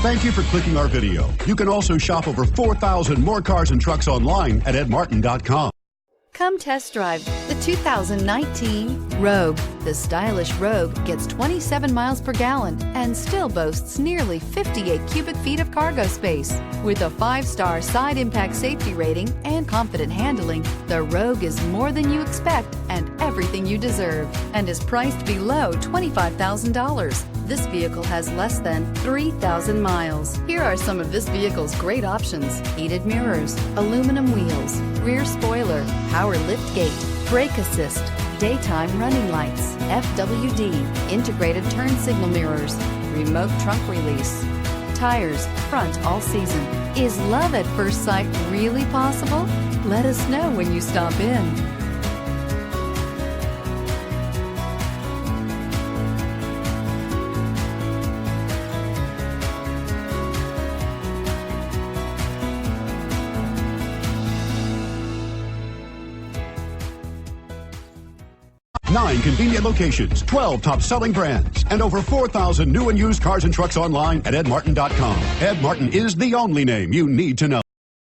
Thank you for clicking our video. You can also shop over 4,000 more cars and trucks online at edmartin.com. Come test drive the 2019 Rogue. The stylish Rogue gets 27 miles per gallon and still boasts nearly 58 cubic feet of cargo space. With a 5-star side impact safety rating and confident handling, the Rogue is more than you expect and everything you deserve, and is priced below $25,000. This vehicle has less than 3,000 miles. Here are some of this vehicle's great options: heated mirrors, aluminum wheels, rear spoiler, power lift gate, brake assist, daytime running lights, FWD, integrated turn signal mirrors, remote trunk release, tires, front all season. Is love at first sight really possible? Let us know when you stop in. Nine convenient locations, 12 top-selling brands, and over 4,000 new and used cars and trucks online at edmartin.com. Ed Martin is the only name you need to know.